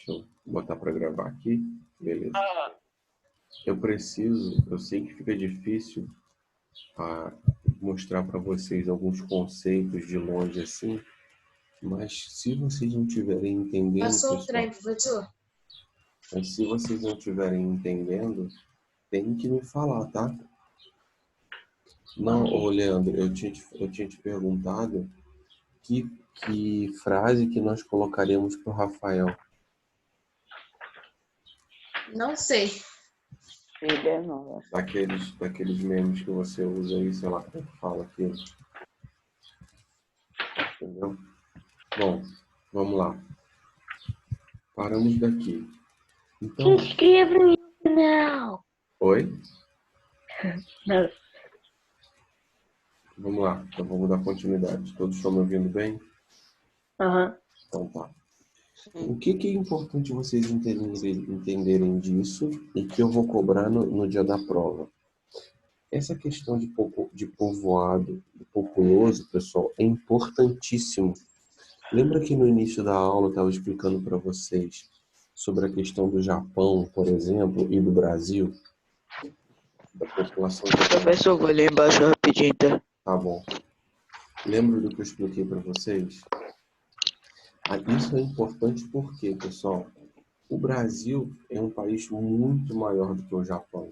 Deixa eu botar para gravar aqui. Beleza. Eu sei que fica difícil mostrar para vocês alguns conceitos de longe assim, mas se vocês não estiverem entendendo, Passou o pessoal, trem, professor. mas se vocês não estiverem entendendo, tem que me falar, tá? Não, ô Leandro, eu tinha te perguntado que frase que nós colocaríamos para o Rafael. Não sei. Ideia não. Daqueles memes que você usa aí, sei lá, como fala aquilo. Entendeu? Bom, vamos lá. Paramos daqui. Então... Se inscreva no meu canal. Oi? Não. Vamos lá, então vamos dar continuidade. Todos estão me ouvindo bem? Aham. Então tá. O que é importante vocês entenderem disso e que eu vou cobrar no dia da prova? Essa questão de povoado, de populoso, pessoal, é importantíssimo. Lembra que no início da aula eu estava explicando para vocês sobre a questão do Japão, por exemplo, e do Brasil? Da população japonesa. Professor, vou ali embaixo rapidinho, tá? Tá bom. Lembra do que eu expliquei para vocês? Isso é importante porque, pessoal, o Brasil é um país muito maior do que o Japão.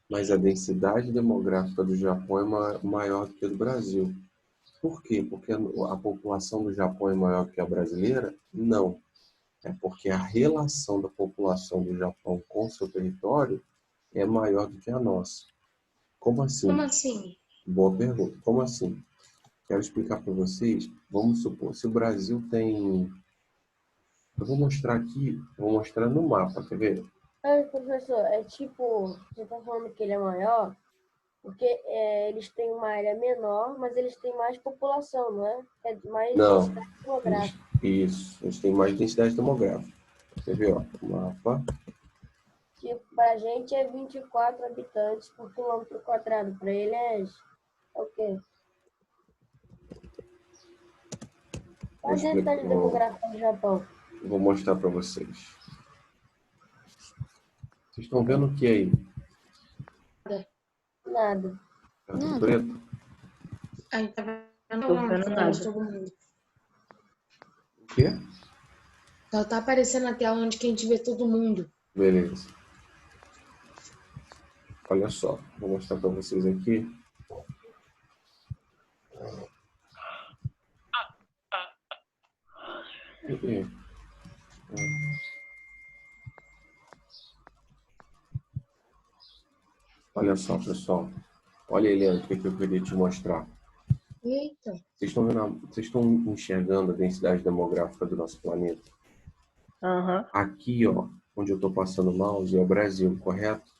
Mas a densidade demográfica do Japão é maior do que a do Brasil. Por quê? Porque a população do Japão é maior que a brasileira? Não. É porque a relação da população do Japão com o seu território é maior do que a nossa. Como assim? Como assim? Boa pergunta. Como assim? Quero explicar para vocês. Vamos supor, se o Brasil tem... Eu vou mostrar aqui, vou mostrar no mapa, quer ver? Professor, é tipo, você está falando que ele é maior, porque eles têm uma área menor, mas eles têm mais população, não é? É mais densidade demográfica. Isso, eles têm mais densidade demográfica. Quer ver, ó, o mapa. Tipo, para a gente é 24 habitantes por quilômetro quadrado, para ele é o quê? Qual a densidade demográfica do Japão? Eu vou mostrar para vocês. Vocês estão vendo o que aí? Nada. Tá tudo preto? A gente tá vendo todo mundo. O quê? Só tá aparecendo na tela onde que a gente vê todo mundo. Beleza. Olha só, vou mostrar para vocês aqui. Olha só, pessoal. Olha aí, Leandro, o que eu queria te mostrar. Eita. Vocês estão enxergando a densidade demográfica do nosso planeta? Aham. Aqui, ó, onde eu estou passando o mouse, é o Brasil, correto?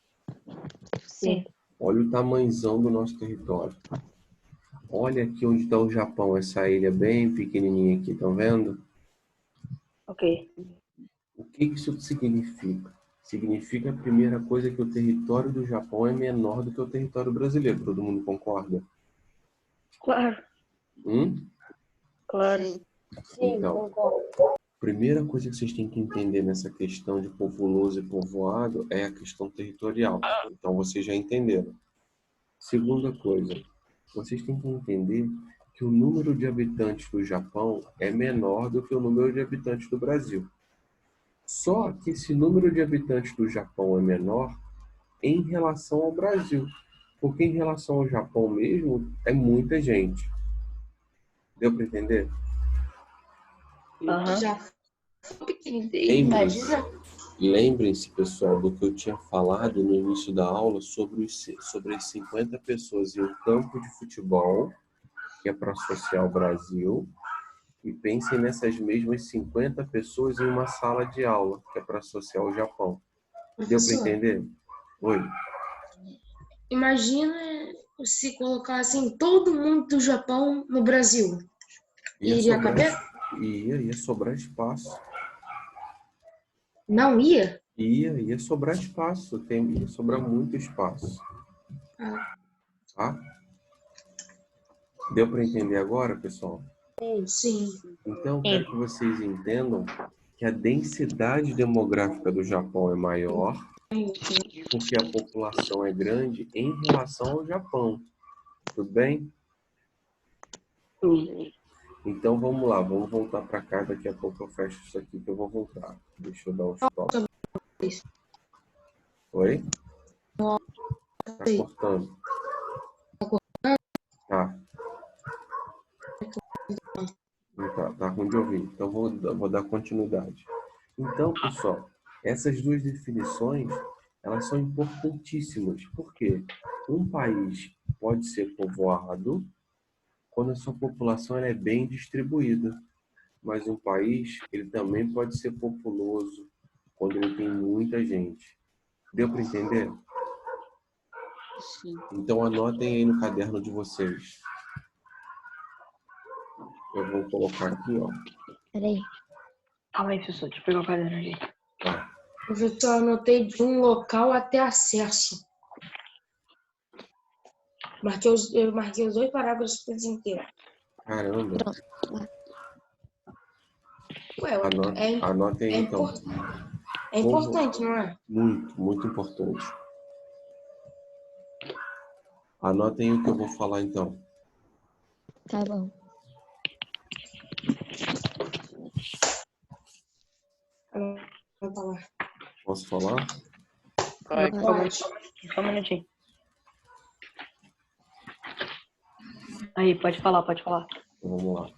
Sim. Olha o tamanhozão do nosso território. Olha aqui onde está o Japão, essa ilha bem pequenininha aqui, estão vendo? Ok. O que isso significa? Significa a primeira coisa que o território do Japão é menor do que o território brasileiro. Todo mundo concorda? Claro. Claro. Sim, Então, concordo. primeira coisa que vocês têm que entender nessa questão de populoso e povoado é a questão territorial. Então, vocês já entenderam. Segunda coisa, vocês têm que entender que o número de habitantes do Japão é menor do que o número de habitantes do Brasil. Só que esse número de habitantes do Japão é menor em relação ao Brasil. Porque em relação ao Japão mesmo, é muita gente. Deu para entender? Aham. Já imagina. Lembrem-se, pessoal, do que eu tinha falado no início da aula sobre as 50 pessoas em um campo de futebol, que é para associar o Brasil, e pensem nessas mesmas 50 pessoas em uma sala de aula, que é para associar o Japão. Deu para entender? Oi. Imagina se colocassem todo mundo do Japão no Brasil. Iria caber? Ia sobrar espaço. Não ia? Ia sobrar espaço. Ia sobrar muito espaço. Tá? Deu para entender agora, pessoal? Sim. Então, quero que vocês entendam que a densidade demográfica do Japão é maior porque a população é grande em relação ao Japão. Tudo bem? Sim. Então vamos lá, vamos voltar para cá. Daqui a pouco eu fecho isso aqui que eu vou voltar. Deixa eu dar um stop. Oi? Tá cortando. Tá. Tá ruim de ouvir. Então vou dar continuidade. Então, pessoal, essas duas definições, elas são importantíssimas. Por quê? Um país pode ser povoado quando a sua população ela é bem distribuída. Mas um país, ele também pode ser populoso quando ele tem muita gente. Deu para entender? Sim. Então anotem aí no caderno de vocês. Eu vou colocar aqui, ó. Peraí. Calma aí, professor. Deixa eu pegar o caderno aqui. Tá. Professor, anotei de um local até acesso. Eu marquei os 2 parágrafos por inteiro. Caramba. Ué, Anotem aí, então. É importante, não é? Muito, muito importante. Anotem o que eu vou falar, então. Tá bom. Vou falar. Posso falar? Pode. Só um minutinho. Aí, pode falar, pode falar. Então, vamos lá.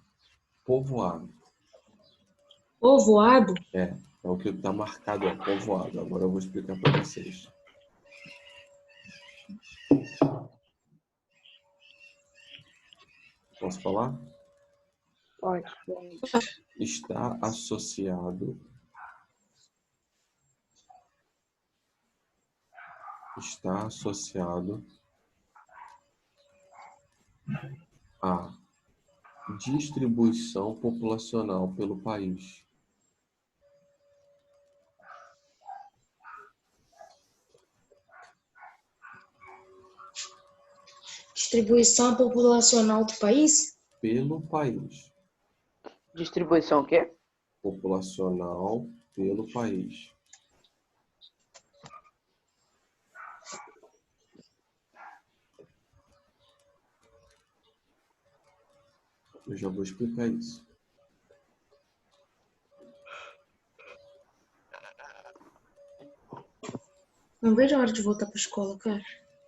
Povoado. Povoado? É o que está marcado, é povoado. Agora eu vou explicar para vocês. Posso falar? Pode. Está associado à distribuição populacional pelo país. Distribuição populacional do país? Pelo país. Distribuição o quê? Populacional pelo país. Eu já vou explicar isso. Não vejo a hora de voltar para a escola, cara.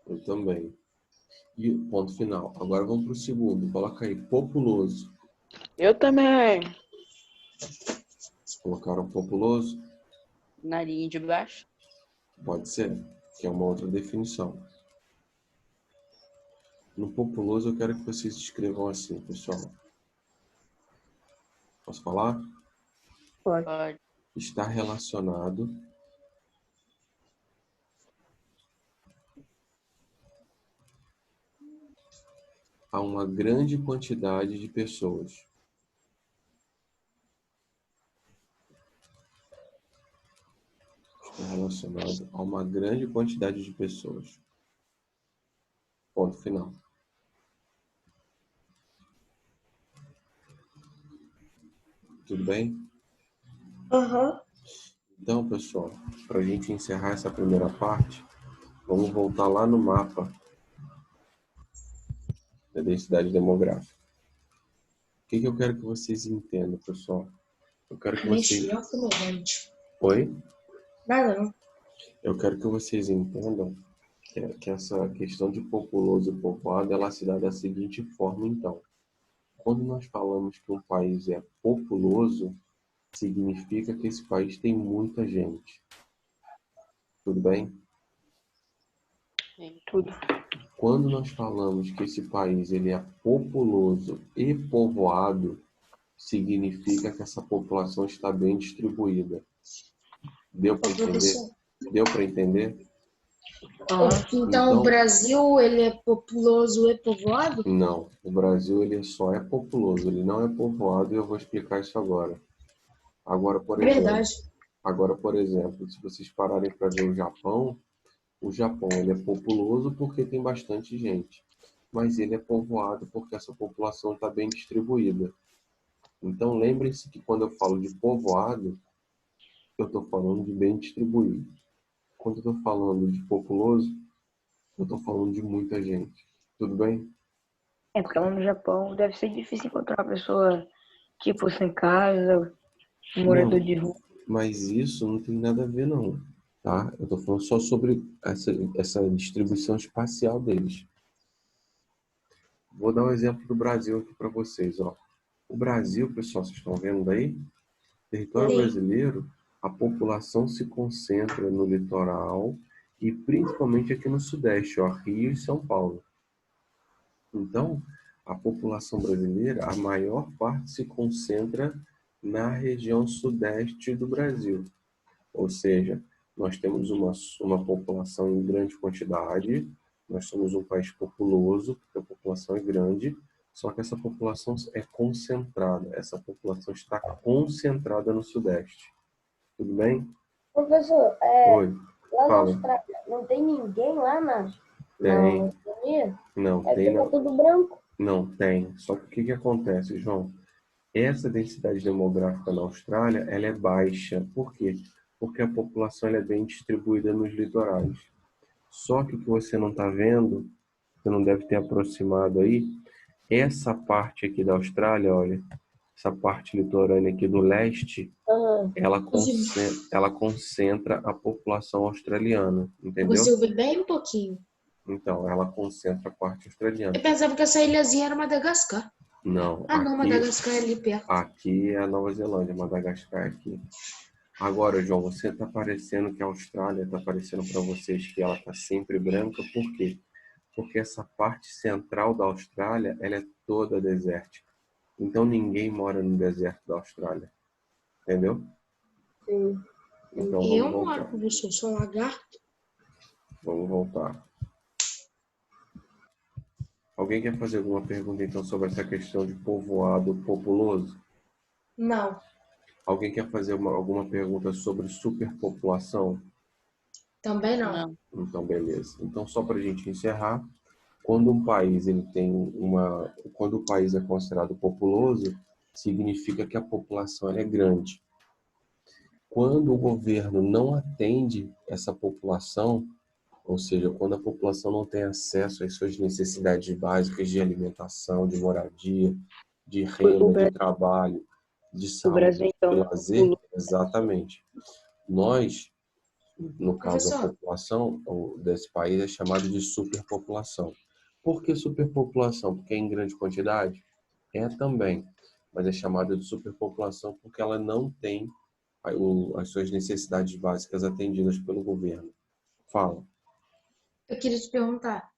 Eu também. E o ponto final. Agora vamos para o segundo. Coloca aí, populoso. Eu também. Colocaram populoso? Na linha de baixo. Pode ser, que é uma outra definição. No populoso eu quero que vocês escrevam assim, pessoal. Posso falar? Pode. Está relacionado a uma grande quantidade de pessoas. Está relacionado a uma grande quantidade de pessoas. Ponto final. Tudo bem? Aham. Então, pessoal, para a gente encerrar essa primeira parte, vamos voltar lá no mapa da densidade demográfica. O que eu quero que vocês entendam, pessoal? Eu quero que vocês... Oi? Nada, não. Eu quero que vocês entendam que essa questão de populoso e povoado, ela se dá da seguinte forma, então. Quando nós falamos que um país é populoso, significa que esse país tem muita gente. Tudo bem? Tudo. Quando nós falamos que esse país ele é populoso e povoado, significa que essa população está bem distribuída. Deu para entender? Deu para entender? Então o Brasil, ele é populoso e povoado? Não, o Brasil ele só é populoso, ele não é povoado e eu vou explicar isso agora. Agora, por exemplo, se vocês pararem para ver o Japão ele é populoso porque tem bastante gente, mas ele é povoado porque essa população está bem distribuída. Então lembrem-se que quando eu falo de povoado, eu estou falando de bem distribuído. Quando eu estou falando de populoso, eu estou falando de muita gente. Tudo bem? É, porque lá no Japão deve ser difícil encontrar uma pessoa, tipo, sem casa, um morador Não, de rua. mas isso não tem nada a ver, não. Tá? Eu estou falando só sobre essa distribuição espacial deles. Vou dar um exemplo do Brasil aqui para vocês. Ó. O Brasil, pessoal, vocês estão vendo daí? Território Sim. brasileiro, a população se concentra no litoral e principalmente aqui no Sudeste, ó, Rio e São Paulo. Então, a população brasileira, a maior parte se concentra na região sudeste do Brasil. Ou seja, nós temos uma população em grande quantidade, nós somos um país populoso, porque a população é grande, só que essa população é concentrada, essa população está concentrada no Sudeste. Tudo bem? Professor, Oi, lá na fala. Austrália, não tem ninguém lá na Tem. Oceania? Não, É tem porque tá não. tudo branco. Não, tem. Só que o que acontece, João? Essa densidade demográfica na Austrália, ela é baixa. Por quê? Porque a população ela é bem distribuída nos litorais. Só que o que você não está vendo, você não deve ter aproximado aí, essa parte aqui da Austrália, olha, essa parte litorânea aqui do leste, Aham. ela concentra a população australiana, Eu entendeu? consigo ver bem pouquinho. Então, ela concentra a parte australiana. Eu pensava que essa ilhazinha era Madagascar. Não, Ah, não, Madagascar é ali perto. aqui é a Nova Zelândia, Madagascar aqui. Agora, João, você está parecendo que a Austrália está parecendo para vocês que ela está sempre branca, por quê? Porque essa parte central da Austrália, ela é toda desértica. Então, ninguém mora no deserto da Austrália. Entendeu? Sim. Então, Eu vamos moro, voltar. professor, sou lagarto. Vamos voltar. Alguém quer fazer alguma pergunta, então, sobre essa questão de povoado populoso? Não, Alguém quer fazer alguma pergunta sobre superpopulação? também não. Não. Então, beleza. Então, só para a gente encerrar, quando um país quando o país é considerado populoso, significa que a população ela é grande. Quando o governo não atende essa população, ou seja, quando a população não tem acesso às suas necessidades básicas de alimentação, de moradia, de renda, de trabalho, de O Brasil, saúde, de então, lazer, exatamente. Nós, no caso, a Professor, população desse país é chamada de superpopulação. Por que superpopulação? Porque é em grande quantidade? É também, mas é chamada de superpopulação porque ela não tem as suas necessidades básicas atendidas pelo governo. Fala. eu queria te perguntar.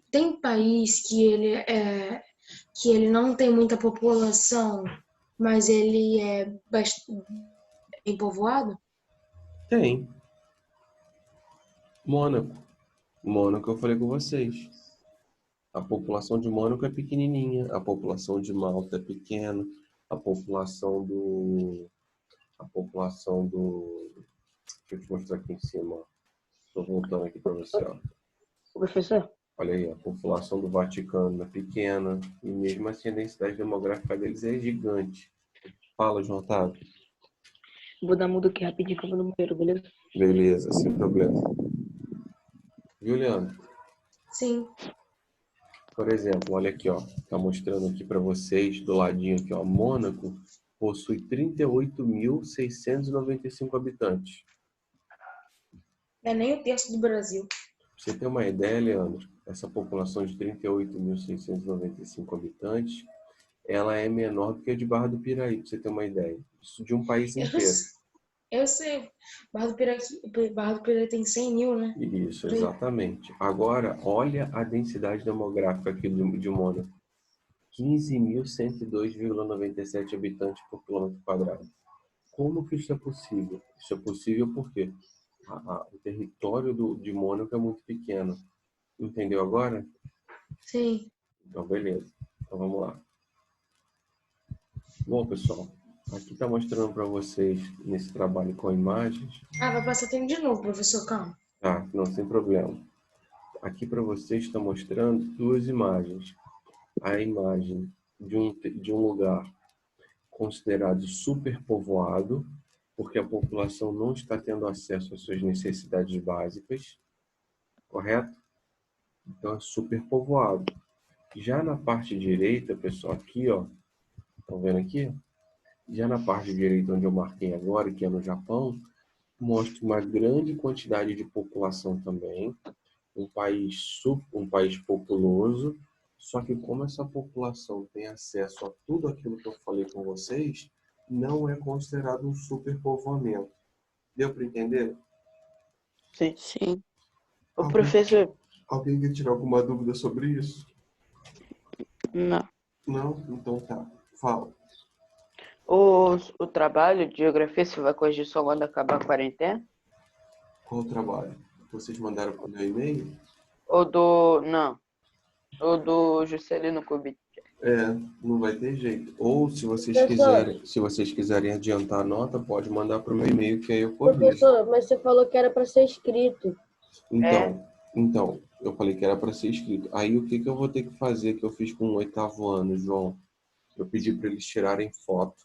Tem país que ele não tem muita população, mas ele é bem povoado? Tem. Mônaco. Mônaco eu falei com vocês. A população de Mônaco é pequenininha, a população de Malta é pequena, a população do... Deixa eu te mostrar aqui em cima. Estou voltando aqui para você. Ó. Professor, Olha aí, a população do Vaticano é pequena e mesmo assim a densidade demográfica deles é gigante. Fala, João Otávio. vou dar mudo aqui rapidinho que eu vou no banheiro, beleza? Beleza, sem problema. Juliano, Sim. por exemplo, olha aqui, ó, tá mostrando aqui para vocês do ladinho aqui, ó, Mônaco possui 38.695 habitantes. Não é nem o terço do Brasil. Pra você ter uma ideia, Leandro, essa população de 38.695 habitantes, ela é menor do que a de Barra do Piraí, para você ter uma ideia. Isso de um país inteiro. Eu sei. Barra do Piraí tem 100 mil, né? Isso, exatamente. Agora, olha a densidade demográfica aqui de Mônaco. 15.102,97 habitantes por quilômetro quadrado. Como que isso é possível? Isso é possível porque o território de Mônaco é muito pequeno. Entendeu agora? Sim. Então, beleza. Então, vamos lá. Bom, pessoal, aqui está mostrando para vocês, nesse trabalho com imagens. Ah, vai passar tempo de novo, professor, calma. Tá, não, sem problema. Aqui para vocês está mostrando duas imagens. A imagem de um lugar considerado superpovoado, porque a população não está tendo acesso às suas necessidades básicas, correto? Então é superpovoado. Já na parte direita, pessoal, aqui, ó, estão vendo aqui? Já na parte direita, onde eu marquei agora, que é no Japão, mostra uma grande quantidade de população também, um país populoso, só que como essa população tem acesso a tudo aquilo que eu falei com vocês, não é considerado um superpovoamento. Deu para entender? Sim. Sim. O professor... Alguém quer tirar alguma dúvida sobre isso? Não. Não? Então tá. Fala. O trabalho de geografia você vai corrigir só quando acabar a quarentena? Qual o trabalho? Vocês mandaram para o meu e-mail? Não. Ou do Juscelino Kubitschek. Não vai ter jeito. Ou se vocês quiserem adiantar a nota, pode mandar para o meu e-mail que aí eu corrijo. Professor, mas você falou que era para ser escrito. Então, eu falei que era para ser escrito. Aí o que eu vou ter que fazer, que eu fiz com o 8º ano, João? Eu pedi para eles tirarem foto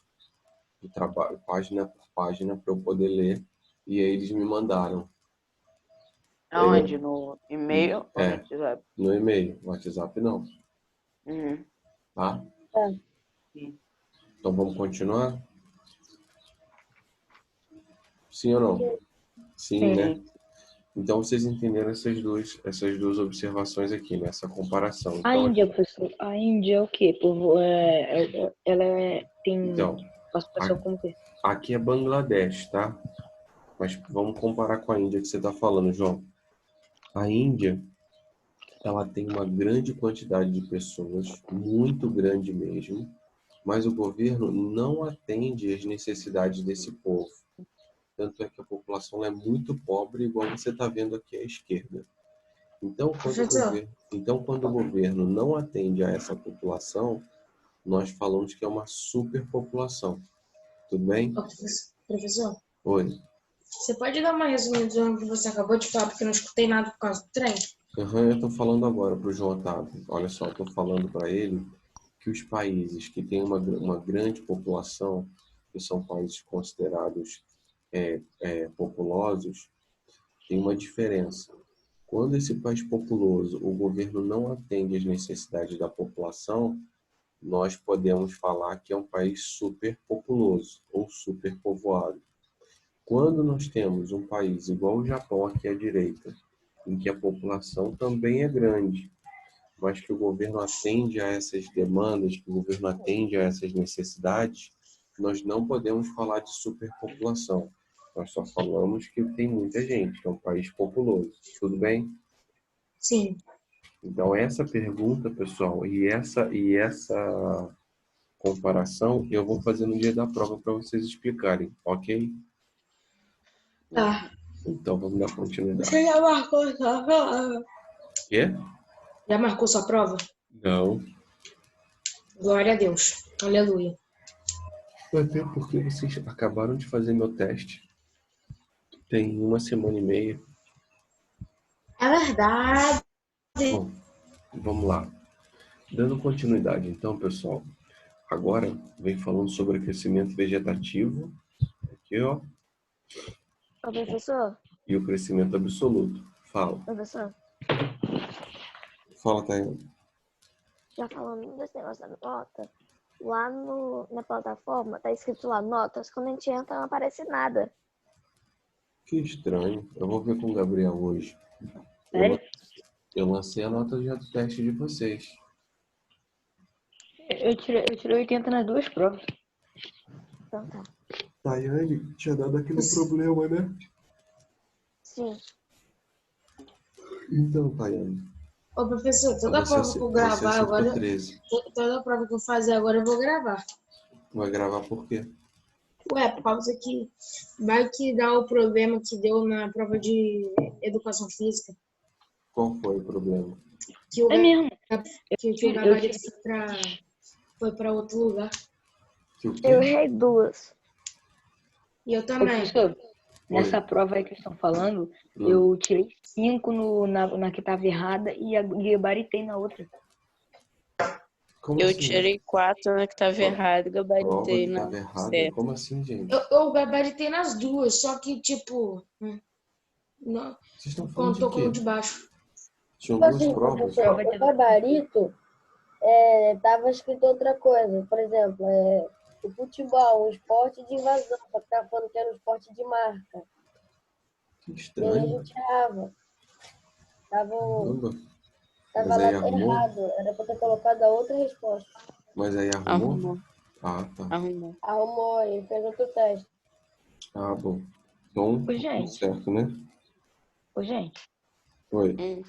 do trabalho, página por página, para eu poder ler. E aí eles me mandaram. Aonde? No e-mail ou no WhatsApp? No e-mail. No WhatsApp não. Uhum. Tá? Sim. Então vamos continuar? Sim ou não? Sim, né? Então vocês entenderam essas duas observações aqui, né? Essa comparação. A Então, Índia, professor, a Índia é o quê? Tem então, classificação como quê? aqui é Bangladesh, tá? Mas vamos comparar com a Índia que você está falando, João. A Índia, ela tem uma grande quantidade de pessoas, muito grande mesmo, mas o governo não atende às necessidades desse povo. Tanto é que a população é muito pobre, igual você está vendo aqui à esquerda. Então, quando o governo não atende a essa população, nós falamos que é uma superpopulação. Tudo bem? Professor, Oi. você pode dar uma resumida do que você acabou de falar, porque eu não escutei nada por causa do trem? Eu estou falando agora para o João Otávio. Olha só, estou falando para ele que os países que têm uma grande população, que são países considerados populosos, tem uma diferença. Quando esse país populoso, o governo não atende às necessidades da população, nós podemos falar que é um país superpopuloso ou superpovoado. Quando nós temos um país igual o Japão aqui à direita, em que a população também é grande, mas que o governo atende a essas demandas, que o governo atende a essas necessidades, nós não podemos falar de superpopulação. Nós só falamos que tem muita gente, que é um país populoso. Tudo bem? Sim. Então, essa pergunta, pessoal, e essa comparação, eu vou fazer no dia da prova para vocês explicarem, ok? Tá. Então, vamos dar continuidade. Você já marcou sua prova? Quê? Já marcou sua prova? Não. Glória a Deus. Aleluia. Até porque vocês acabaram de fazer meu teste. Tem 1 semana e meia. É verdade. Bom, vamos lá. Dando continuidade, então, pessoal. Agora, vem falando sobre crescimento vegetativo. Aqui, ó. Ô, professor. E o crescimento absoluto. Fala. Professor. Fala, Tayane. Já falando desse negócio da nota, lá na plataforma tá escrito lá notas, quando a gente entra não aparece nada. Que estranho. Eu vou ver com o Gabriel hoje. Sério? Eu lancei a nota já do teste de vocês. Eu tirei 80 nas duas provas. Então tá. Tayane, tinha dado aquele problema, né? Sim. Então, Tayane. Ô, professor, toda prova que eu gravar agora, 13. toda prova que eu fazer agora, eu vou gravar. Vai gravar por quê? Ué, por causa que vai que dá o problema que deu na prova de educação física. Qual foi o problema? Que o, É mesmo. que o gabarito foi para outro lugar. Que o quê? Eu errei 2. E eu também. Professor, nessa prova aí que estão falando, eu tirei 5 na que estava errada e gabaritei na outra. Como Eu assim? tirei 4 na que tava errado, Prova gabaritei que na estava errada. certa. Como assim, gente? Eu gabaritei nas duas, só que, tipo, não, Vocês estão falando de contou como quê? de baixo. Tinham Tipo duas assim, provas? professor, o gabarito tava escrito outra coisa. Por exemplo, o futebol, um esporte de invasão, só que tava falando que era um esporte de marca. Que E aí a estranho. gente errava. Caramba. Tava Mas lá aí arrumou? errado. Era pra ter colocado a outra resposta. Mas aí arrumou? Arrumou, Ah, tá. arrumou. Arrumou e fez outro teste. Ah, bom. Então, tá tudo gente. certo, né? Ô, gente, Oi.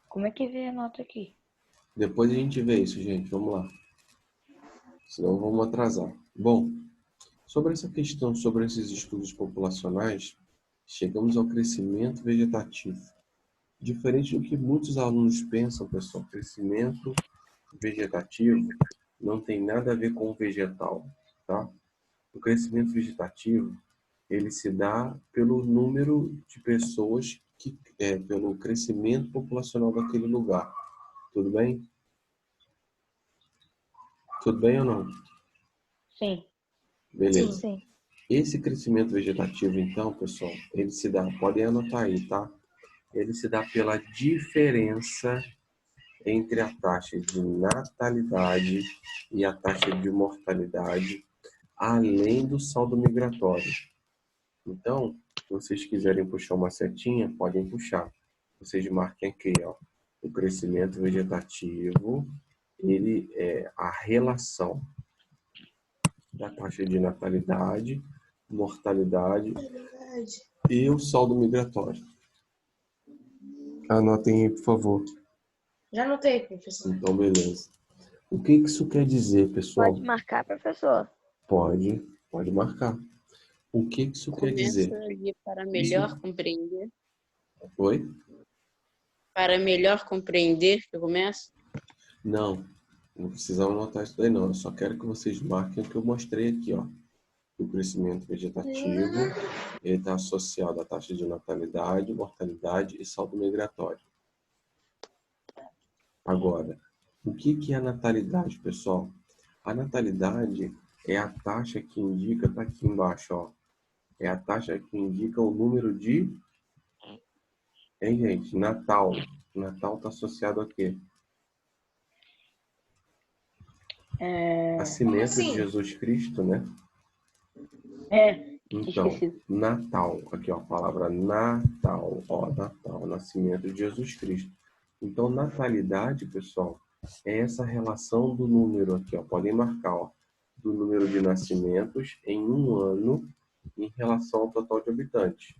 como é que vê a nota aqui? Depois a gente vê isso, gente. Vamos lá. Senão vamos atrasar. Bom, sobre essa questão, sobre esses estudos populacionais, chegamos ao crescimento vegetativo. Diferente do que muitos alunos pensam, pessoal, crescimento vegetativo não tem nada a ver com o vegetal, tá? O crescimento vegetativo, ele se dá pelo número de pessoas pelo crescimento populacional daquele lugar. Tudo bem? Tudo bem ou não? Sim. Beleza. Sim. Esse crescimento vegetativo, então, pessoal, ele se dá, podem anotar aí, tá? Ele se dá pela diferença entre a taxa de natalidade e a taxa de mortalidade, além do saldo migratório. Então, se vocês quiserem puxar uma setinha, podem puxar. Vocês marquem aqui, ó, o crescimento vegetativo, ele é a relação da taxa de natalidade, mortalidade e o saldo migratório. Anotem aí, por favor. Já anotei, professor. Então, beleza. O que isso quer dizer, pessoal? Pode marcar, professor? Pode marcar. O que isso quer dizer? Começa ali para melhor compreender. Oi? Para melhor compreender, que eu começo? Não precisa anotar isso daí não. Eu só quero que vocês marquem o que eu mostrei aqui, ó. O crescimento vegetativo, ele está associado à taxa de natalidade, mortalidade e saldo migratório. Agora, o que é a natalidade, pessoal? A natalidade é a taxa que indica, tá aqui embaixo, ó. É a taxa que indica o número de... Hein, gente? Natal. Natal está associado a quê? Nascimento de Jesus Cristo, né? Então, esqueci. Natal. Aqui, ó, a palavra Natal. Ó, Natal, nascimento de Jesus Cristo. Então, natalidade, pessoal, é essa relação do número aqui, ó. Podem marcar, ó. Do número de nascimentos em um ano em relação ao total de habitantes.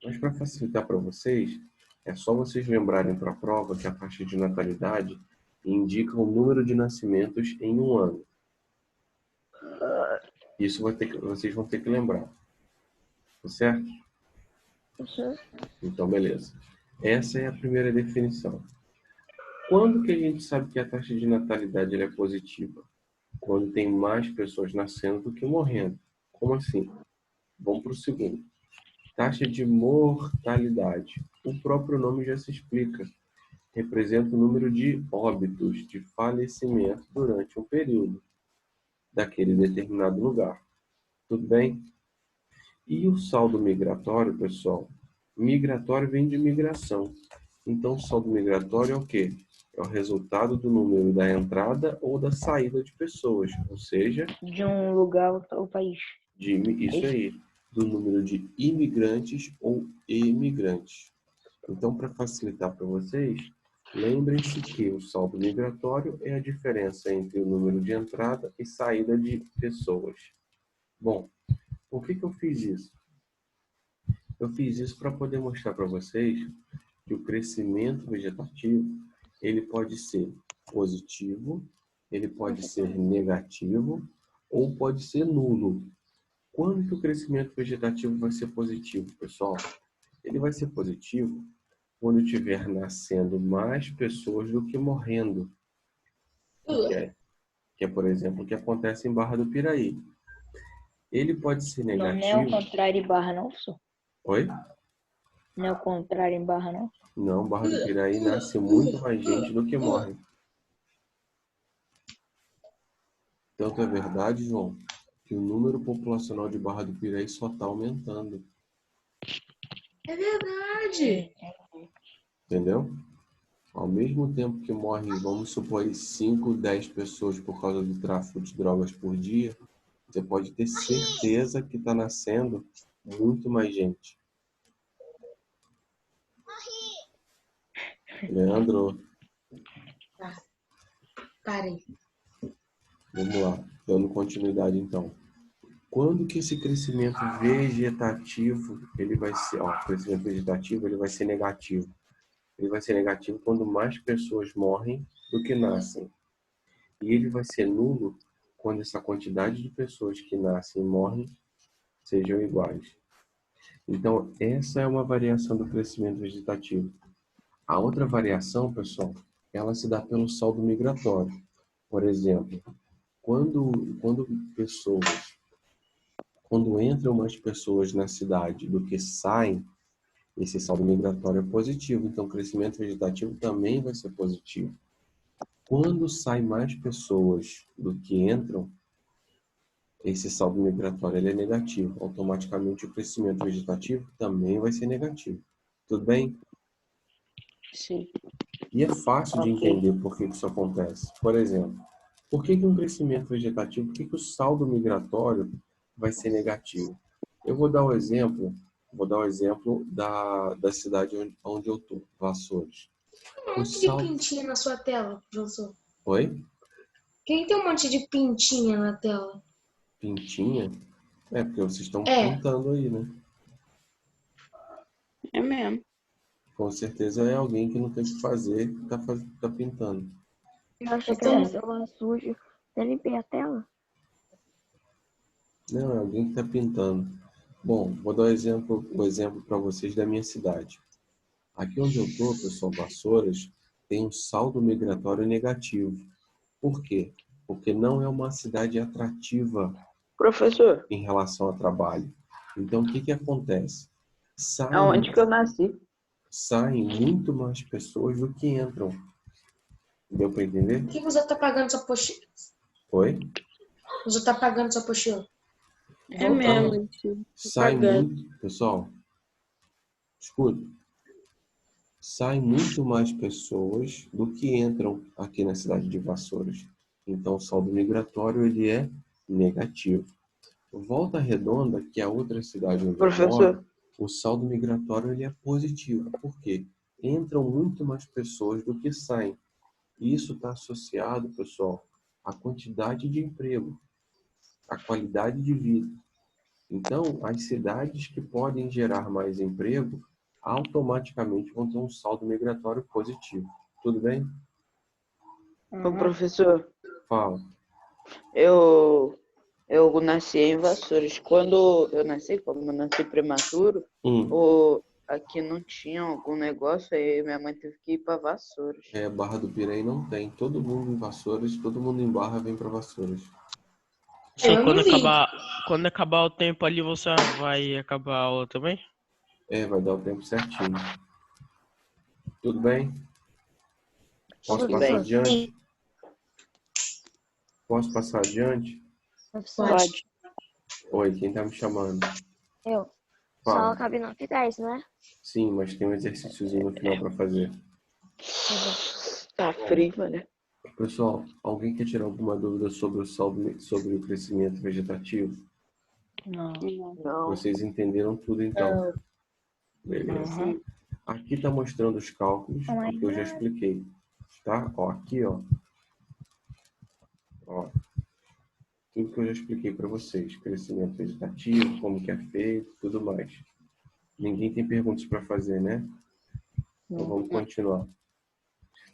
Mas para facilitar para vocês, é só vocês lembrarem para a prova que a taxa de natalidade indica o número de nascimentos em um ano. Isso vocês vão ter que lembrar. Tá certo? Então, beleza. Essa é a primeira definição. Quando que a gente sabe que a taxa de natalidade é positiva? Quando tem mais pessoas nascendo do que morrendo. Como assim? Vamos para o segundo. Taxa de mortalidade. O próprio nome já se explica. Representa o número de óbitos, de falecimento durante um período daquele determinado lugar. Tudo bem? E o saldo migratório, pessoal? Migratório vem de migração. Então, o saldo migratório é o quê? É o resultado do número da entrada ou da saída de pessoas, ou seja... De um lugar ao país. Isso aí, do número de imigrantes ou emigrantes. Então, para facilitar para vocês, lembrem-se que o saldo migratório é a diferença entre o número de entrada e saída de pessoas. Bom, por que eu fiz isso? Eu fiz isso para poder mostrar para vocês que o crescimento vegetativo, ele pode ser positivo, ele pode ser negativo ou pode ser nulo. Quando que o crescimento vegetativo vai ser positivo, pessoal? Ele vai ser positivo quando estiver nascendo mais pessoas do que morrendo. Que é, por exemplo, o que acontece em Barra do Piraí. Ele pode ser negativo... Não é o contrário em Barra, não, senhor? Oi? Não é o contrário em Barra, não? Não, Barra do Piraí nasce muito mais gente do que morre. Tanto é verdade, João, que o número populacional de Barra do Piraí só está aumentando. É verdade. Entendeu? Ao mesmo tempo que morrem, vamos supor, 5, 10 pessoas por causa do tráfico de drogas por dia, você pode ter certeza que está nascendo muito mais gente. Leandro, Tá. Parem. vamos lá, dando continuidade então. Quando que esse crescimento vegetativo, ele vai ser, ó, o crescimento vegetativo, ele vai ser negativo. Ele vai ser negativo quando mais pessoas morrem do que nascem. E ele vai ser nulo quando essa quantidade de pessoas que nascem e morrem sejam iguais. Então, essa é uma variação do crescimento vegetativo. A outra variação, pessoal, ela se dá pelo saldo migratório. Por exemplo, quando entram mais pessoas na cidade do que saem, esse saldo migratório é positivo. Então, o crescimento vegetativo também vai ser positivo. Quando saem mais pessoas do que entram, esse saldo migratório ele é negativo. Automaticamente, o crescimento vegetativo também vai ser negativo. Tudo bem? Sim. E é fácil de entender por que isso acontece. Por exemplo, por que um crescimento vegetativo, por que o saldo migratório vai ser negativo? Eu vou dar um exemplo da cidade onde eu estou, Vassouras. Tem um monte de pintinha na sua tela, professor. Oi? Quem tem um monte de pintinha na tela? Pintinha? É, porque vocês estão pintando aí, né? É mesmo. Com certeza é alguém que não tem o que fazer, que tá pintando. Eu achei que era celular sujo. Eu limpei a tela. Não, é alguém que está pintando. Bom, vou dar um exemplo para vocês da minha cidade. Aqui onde eu estou, pessoal, Vassouras, tem um saldo migratório negativo. Por quê? Porque não é uma cidade atrativa Professor, em relação ao trabalho. Então, o que acontece? aonde que eu nasci? Saem muito mais pessoas do que entram. Deu para entender? Por que você tá pagando sua pochila? Oi? Você tá pagando sua pochila? É mesmo. tio. Sai Pagando. muito, pessoal, escuta, sai muito mais pessoas do que entram aqui na cidade de Vassouras. Então, o saldo migratório ele é negativo. Volta Redonda, que é a outra cidade onde eu moro, Professor, o saldo migratório ele é positivo. Por quê? Entram muito mais pessoas do que saem. E isso está associado, pessoal, à quantidade de emprego, à qualidade de vida. Então, as cidades que podem gerar mais emprego automaticamente vão ter um saldo migratório positivo. Tudo bem? o professor, Fala. eu nasci em Vassouras. Quando eu nasci, como eu nasci prematuro, aqui não tinha algum negócio, aí minha mãe teve que ir para Vassouras. Barra do Piraí não tem. Todo mundo em Vassouras, todo mundo em Barra vem para Vassouras. Sim, quando acabar o tempo ali, você vai acabar a aula também? Vai dar o tempo certinho. Tudo bem? Posso Tudo passar bem. adiante? Posso passar adiante? Pode. Oi, quem tá me chamando? Eu. Fala. Só cabe não ficar isso, né? Sim, mas tem um exercíciozinho no final para fazer. Tá frio, né? Pessoal, alguém quer tirar alguma dúvida sobre o crescimento vegetativo? Não. Não. Vocês entenderam tudo então? Beleza. Uhum. Aqui está mostrando os cálculos que eu já expliquei. Tá? Ó, aqui, ó. Tudo que eu já expliquei para vocês. Crescimento vegetativo, como que é feito, tudo mais. Ninguém tem perguntas para fazer, né? Então vamos continuar.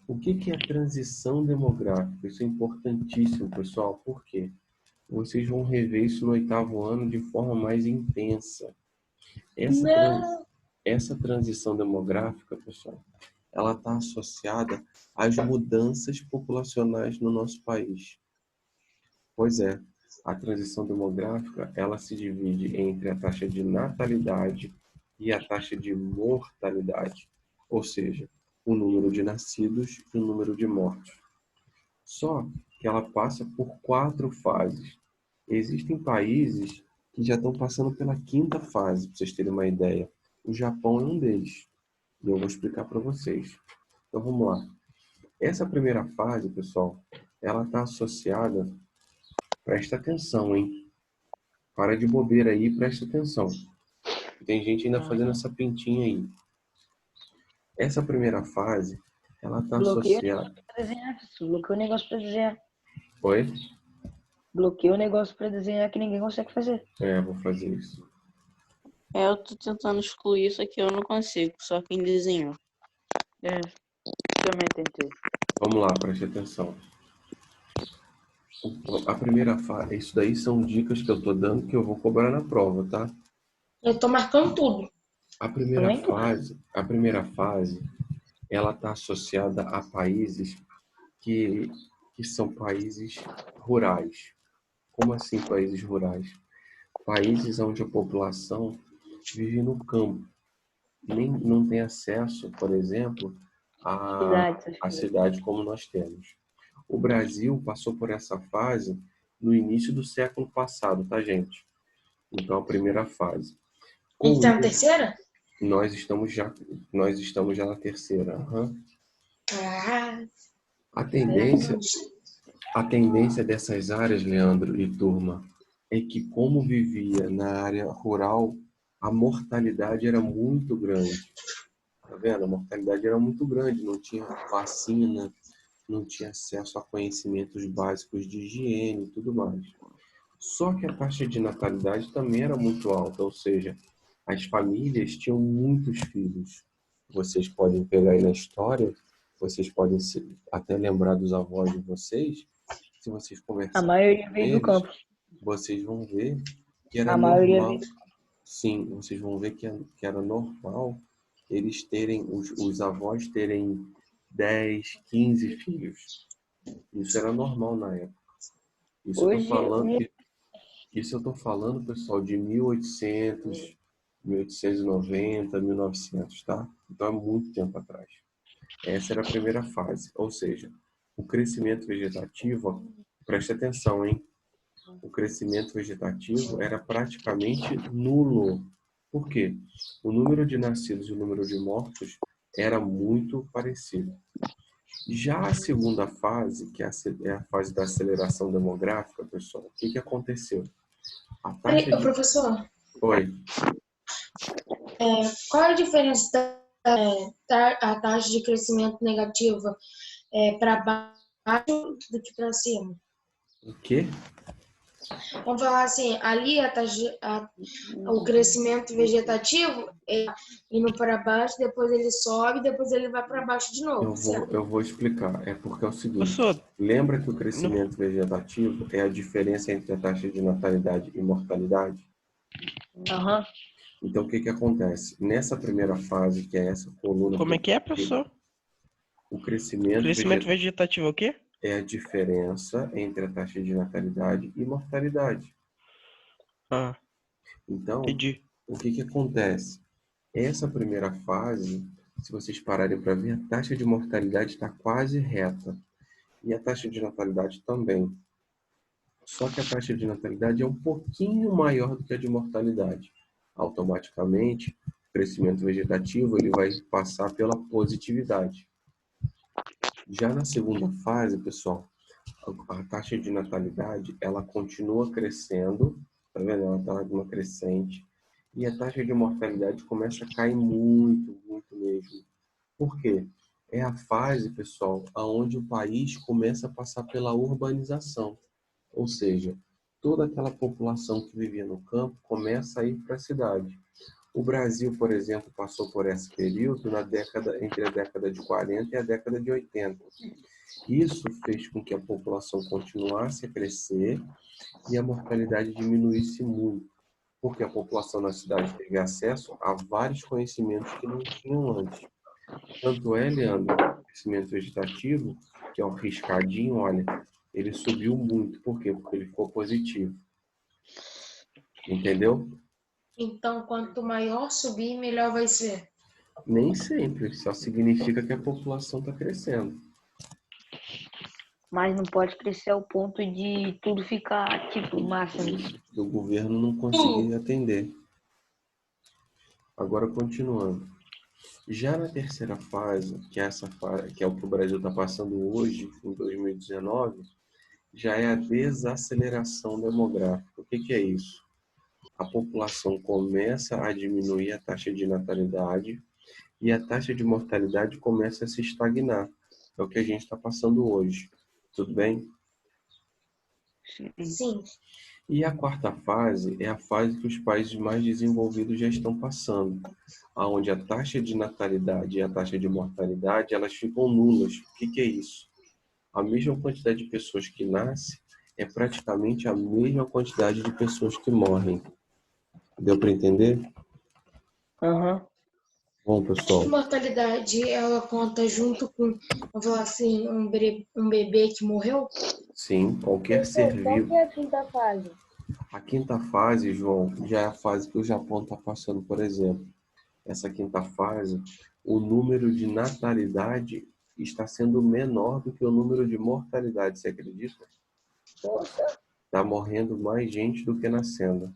O que é a transição demográfica? Isso é importantíssimo, pessoal. Por quê? Vocês vão rever isso no 8º ano de forma mais intensa. Essa transição demográfica, pessoal, ela está associada às mudanças populacionais no nosso país. Pois é, a transição demográfica, ela se divide entre a taxa de natalidade e a taxa de mortalidade, ou seja, o número de nascidos e o número de mortos. Só que ela passa por 4 fases. Existem países que já estão passando pela 5ª fase, para vocês terem uma ideia. O Japão é um deles. E eu vou explicar para vocês. Então vamos lá. Essa primeira fase, pessoal, ela está associada, presta atenção, hein? Para de bobeira aí, presta atenção. Tem gente ainda fazendo essa pintinha aí. Essa primeira fase, ela está associada... Bloqueia o negócio para desenhar. Oi? Bloqueia o negócio para desenhar que ninguém consegue fazer. Vou fazer isso. Eu tô tentando excluir isso aqui, eu não consigo, só quem desenhou. Também tentei. Vamos lá, preste atenção. A primeira fase, isso daí são dicas que eu tô dando que eu vou cobrar na prova, tá? Eu tô marcando tudo. A primeira fase, ela tá associada a países que são países rurais. Como assim países rurais? Países onde a população vive no campo. Não tem acesso, por exemplo, à cidade como nós temos. O Brasil passou por essa fase no início do século passado, tá, gente? Então, a primeira fase. A gente tá na terceira? Nós estamos já na terceira. Uhum. A tendência dessas áreas, Leandro e turma, é que como vivia na área rural, a mortalidade era muito grande. Tá vendo? A mortalidade era muito grande, não tinha vacina, não tinha acesso a conhecimentos básicos de higiene e tudo mais. Só que a taxa de natalidade também era muito alta, ou seja, as famílias tinham muitos filhos. Vocês podem pegar aí na história, vocês podem até lembrar dos avós de vocês, se vocês conversarem a maioria veio do campo. Vocês vão ver que era normal. Sim, vocês vão ver que era normal eles terem, os avós terem 10, 15 filhos. Isso era normal na época. Isso eu tô falando, pessoal, de 1800, 1890, 1900, tá? Então é muito tempo atrás. Essa era a primeira fase, ou seja, o crescimento vegetativo, preste atenção, hein? O crescimento vegetativo era praticamente nulo. Por quê? O número de nascidos e o número de mortos era muito parecido. Já a segunda fase, que é a fase da aceleração demográfica, pessoal, o que aconteceu? Professor. Oi. Qual é a diferença da taxa de crescimento negativa para baixo do que para cima? O quê? Vamos falar assim, ali o crescimento vegetativo é indo para baixo, depois ele sobe, depois ele vai para baixo de novo. Eu vou explicar. É porque é o seguinte, lembra que o crescimento vegetativo é a diferença entre a taxa de natalidade e mortalidade? Aham. Então, o que acontece? Nessa primeira fase, que é essa coluna... Como é que é, professor? O crescimento vegetativo é o quê? É a diferença entre a taxa de natalidade e mortalidade. Então, entendi. O que acontece? Essa primeira fase, se vocês pararem para ver, a taxa de mortalidade está quase reta. E a taxa de natalidade também. Só que a taxa de natalidade é um pouquinho maior do que a de mortalidade. Automaticamente, o crescimento vegetativo ele vai passar pela positividade. Já na segunda fase, pessoal, a taxa de natalidade, ela continua crescendo, tá vendo? Ela está numa crescente. E a taxa de mortalidade começa a cair muito, muito mesmo. Por quê? É a fase, pessoal, onde o país começa a passar pela urbanização. Ou seja, toda aquela população que vivia no campo começa a ir para a cidade. O Brasil, por exemplo, passou por esse período entre a década de 40 e a década de 80. Isso fez com que a população continuasse a crescer e a mortalidade diminuísse muito, porque a população na cidade teve acesso a vários conhecimentos que não tinham antes. Tanto é, Leandro, o crescimento vegetativo, que é um riscadinho, olha, ele subiu muito. Por quê? Porque ele ficou positivo. Entendeu? Então, quanto maior subir, melhor vai ser. Nem sempre. Só significa que a população está crescendo. mas não pode crescer ao ponto de tudo ficar, tipo, máximo. O governo não conseguir atender. Agora, continuando. Já na terceira fase, que é essa fase, que é o que o Brasil está passando hoje, em 2019, já é a desaceleração demográfica. O que é isso? A população começa a diminuir a taxa de natalidade e a taxa de mortalidade começa a se estagnar. É o que a gente está passando hoje. Tudo bem? Sim. E a quarta fase é a fase que os países mais desenvolvidos já estão passando, onde a taxa de natalidade e a taxa de mortalidade elas ficam nulas. O que é isso? A mesma quantidade de pessoas que nascem é praticamente a mesma quantidade de pessoas que morrem. Deu para entender? Aham. Bom, pessoal. A mortalidade, ela conta junto com, vamos falar assim, um bebê que morreu? Sim, qualquer ser vivo. Qual que é a quinta fase? A quinta fase, João, já é a fase que o Japão está passando, por exemplo. Essa quinta fase, o número de natalidade está sendo menor do que o número de mortalidade, você acredita? Nossa. Está morrendo mais gente do que nascendo.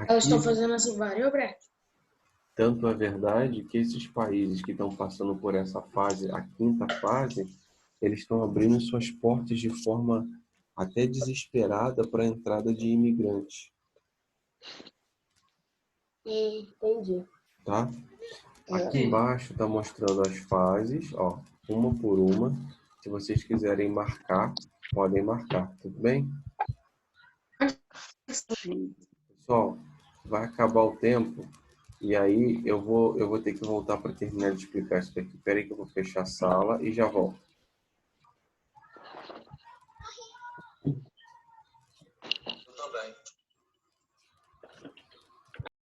Elas estão fazendo assim, variobreque. Tanto é verdade que esses países que estão passando por essa fase, a quinta fase, eles estão abrindo suas portas de forma até desesperada para a entrada de imigrantes. Entendi. Tá? Aqui embaixo está mostrando as fases, ó, uma por uma. Se vocês quiserem marcar, podem marcar, tudo bem? Pessoal, vai acabar o tempo e aí eu vou ter que voltar para terminar de explicar isso daqui. Espera aí que eu vou fechar a sala e já volto.